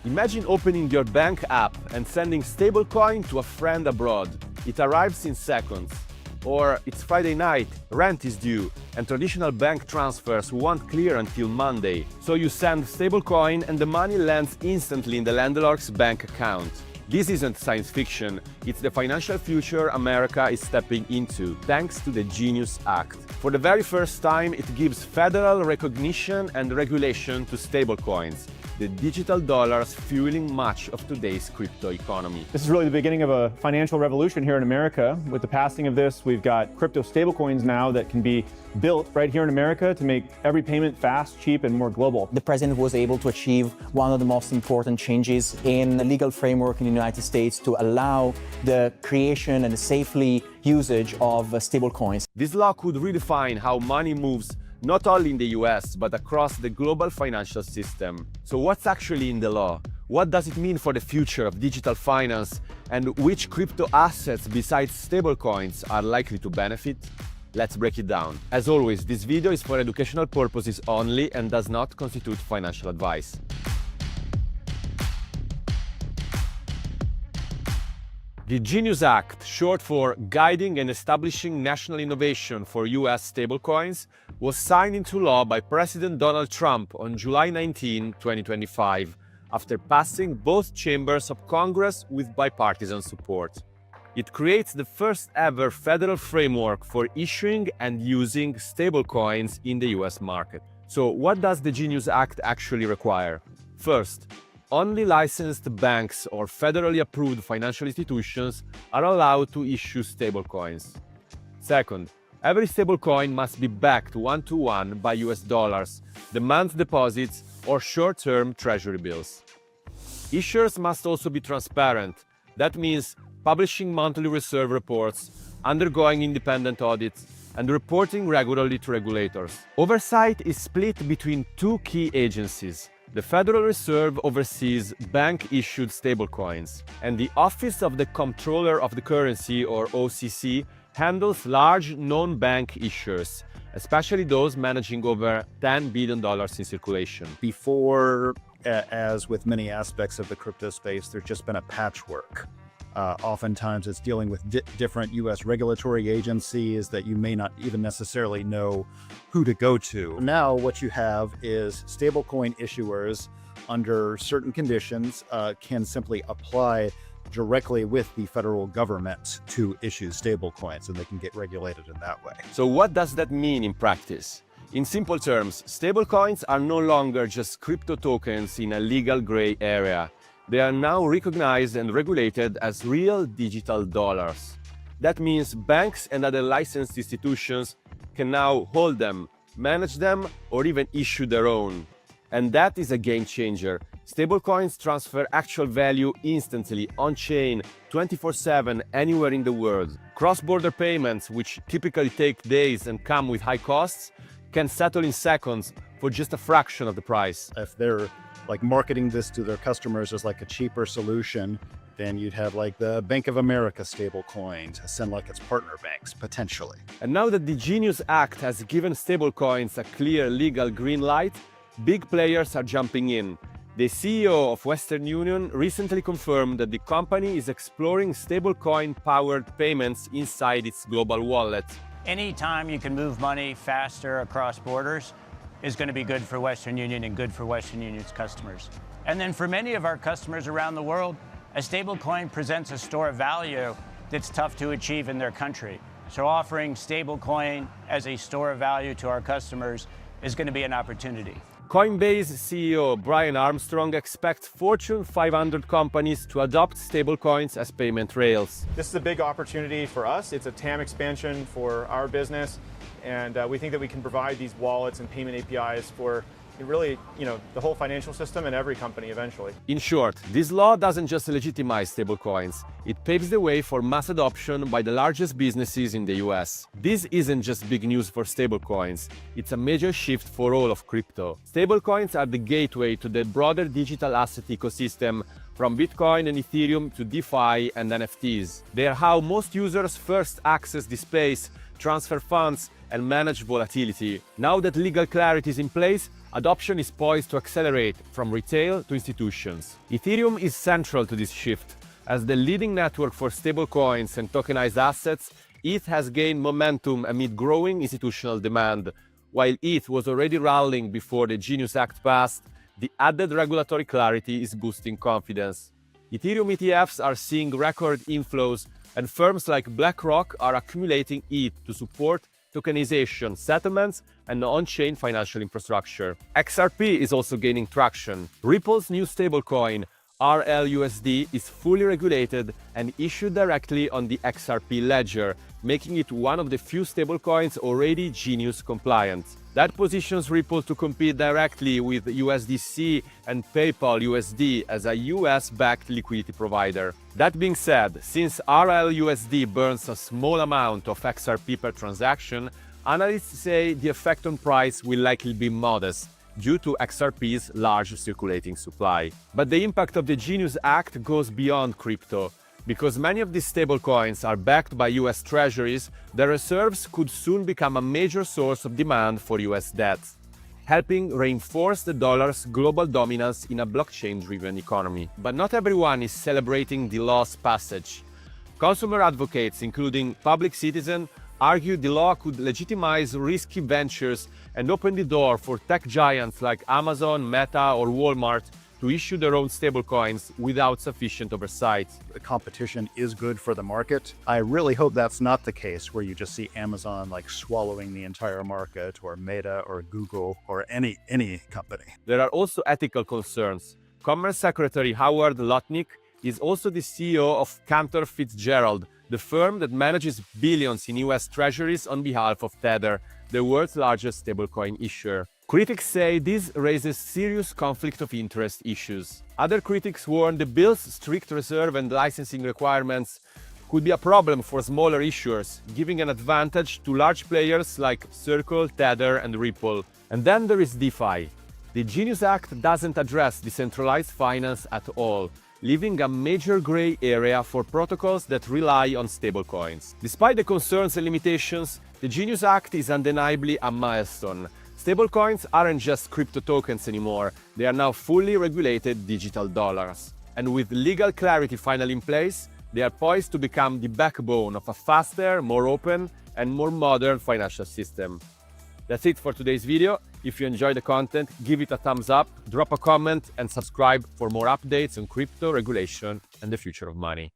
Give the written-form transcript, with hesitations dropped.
Imagine opening your bank app and sending stablecoin to a friend abroad. It arrives in seconds. Or it's Friday night, rent is due, and traditional bank transfers won't clear until Monday. So you send stablecoin and the money lands instantly in the landlord's bank account. This isn't science fiction, it's the financial future America is stepping into, thanks to the Genius Act. For the very first time, it gives federal recognition and regulation to stablecoins, the digital dollars fueling much of today's crypto economy. This is really the beginning of a financial revolution here in America. With the passing of this, we've got crypto stablecoins now that can be built right here in America to make every payment fast, cheap, and more global. The president was able to achieve one of the most important changes in the legal framework in the United States to allow the creation and the safely usage of stablecoins. This law could redefine how money moves not only in the US, but across the global financial system. So what's actually in the law? What does it mean for the future of digital finance? And which crypto assets besides stablecoins are likely to benefit? Let's break it down. As always, this video is for educational purposes only and does not constitute financial advice. The Genius Act, short for Guiding and Establishing National Innovation for U.S. Stablecoins, was signed into law by President Donald Trump on July 19, 2025, after passing both chambers of Congress with bipartisan support. It creates the first ever federal framework for issuing and using stablecoins in the U.S. market. So what does the Genius Act actually require? First, only licensed banks or federally approved financial institutions are allowed to issue stablecoins. Second, every stablecoin must be backed one-to-one by US dollars, demand deposits, or short-term treasury bills. Issuers must also be transparent. That means publishing monthly reserve reports, undergoing independent audits, and reporting regularly to regulators. Oversight is split between two key agencies. The Federal Reserve oversees bank-issued stablecoins, and the Office of the Comptroller of the Currency, or OCC, handles large non-bank issuers, especially those managing over $10 billion in circulation. Before, as with many aspects of the crypto space, there's just been a patchwork. Oftentimes it's dealing with different US regulatory agencies that you may not even necessarily know who to go to. Now what you have is stablecoin issuers under certain conditions can simply apply directly with the federal government to issue stablecoins, and they can get regulated in that way. So what does that mean in practice? In simple terms, stablecoins are no longer just crypto tokens in a legal gray area. They are now recognized and regulated as real digital dollars. That means banks and other licensed institutions can now hold them, manage them, or even issue their own. And that is a game changer. Stablecoins transfer actual value instantly, on-chain, 24/7, anywhere in the world. Cross-border payments, which typically take days and come with high costs, can settle in seconds for just a fraction of the price. If they're like marketing this to their customers as like a cheaper solution, then you'd have like the Bank of America stablecoin to send like its partner banks, potentially. And now that the Genius Act has given stablecoins a clear legal green light, big players are jumping in. The CEO of Western Union recently confirmed that the company is exploring stablecoin-powered payments inside its global wallet. Anytime you can move money faster across borders is going to be good for Western Union and good for Western Union's customers. And then for many of our customers around the world, a stablecoin presents a store of value that's tough to achieve in their country. So offering stablecoin as a store of value to our customers is going to be an opportunity. Coinbase CEO Brian Armstrong expects Fortune 500 companies to adopt stablecoins as payment rails. This is a big opportunity for us. It's a TAM expansion for our business, and we think that we can provide these wallets and payment APIs for really, the whole financial system and every company eventually. In short, this law doesn't just legitimize stablecoins, it paves the way for mass adoption by the largest businesses in the US. This isn't just big news for stablecoins, it's a major shift for all of crypto. Stablecoins are the gateway to the broader digital asset ecosystem, from Bitcoin and Ethereum to DeFi and NFTs. They are how most users first access the space, transfer funds, and manage volatility. Now that legal clarity is in place, Adoption is poised to accelerate from retail to institutions. Ethereum is central to this shift. As the leading network for stablecoins and tokenized assets, ETH has gained momentum amid growing institutional demand. While ETH was already rallying before the Genius Act passed, the added regulatory clarity is boosting confidence. Ethereum ETFs are seeing record inflows, and firms like BlackRock are accumulating ETH to support tokenization, settlements, and on-chain financial infrastructure. XRP is also gaining traction. Ripple's new stablecoin, RLUSD, is fully regulated and issued directly on the XRP ledger, making it one of the few stablecoins already Genius compliant. That positions Ripple to compete directly with USDC and PayPal USD as a US-backed liquidity provider. That being said, since RLUSD burns a small amount of XRP per transaction, analysts say the effect on price will likely be modest due to XRP's large circulating supply. But the impact of the Genius Act goes beyond crypto. Because many of these stablecoins are backed by US treasuries, their reserves could soon become a major source of demand for US debt, helping reinforce the dollar's global dominance in a blockchain-driven economy. But not everyone is celebrating the law's passage. Consumer advocates, including Public Citizen, argue the law could legitimize risky ventures and open the door for tech giants like Amazon, Meta, or Walmart to issue their own stablecoins without sufficient oversight. The competition is good for the market. I really hope that's not the case where you just see Amazon like swallowing the entire market, or Meta or Google or any company. There are also ethical concerns. Commerce Secretary Howard Lutnick is also the CEO of Cantor Fitzgerald, the firm that manages billions in US treasuries on behalf of Tether, the world's largest stablecoin issuer. Critics say this raises serious conflict of interest issues. Other critics warn the bill's strict reserve and licensing requirements could be a problem for smaller issuers, giving an advantage to large players like Circle, Tether, and Ripple. And then there is DeFi. The Genius Act doesn't address decentralized finance at all, leaving a major gray area for protocols that rely on stablecoins. Despite the concerns and limitations, the Genius Act is undeniably a milestone. Stablecoins aren't just crypto tokens anymore, they are now fully regulated digital dollars. And with legal clarity finally in place, they are poised to become the backbone of a faster, more open, and more modern financial system. That's it for today's video. If you enjoyed the content, give it a thumbs up, drop a comment, and subscribe for more updates on crypto, regulation, and the future of money.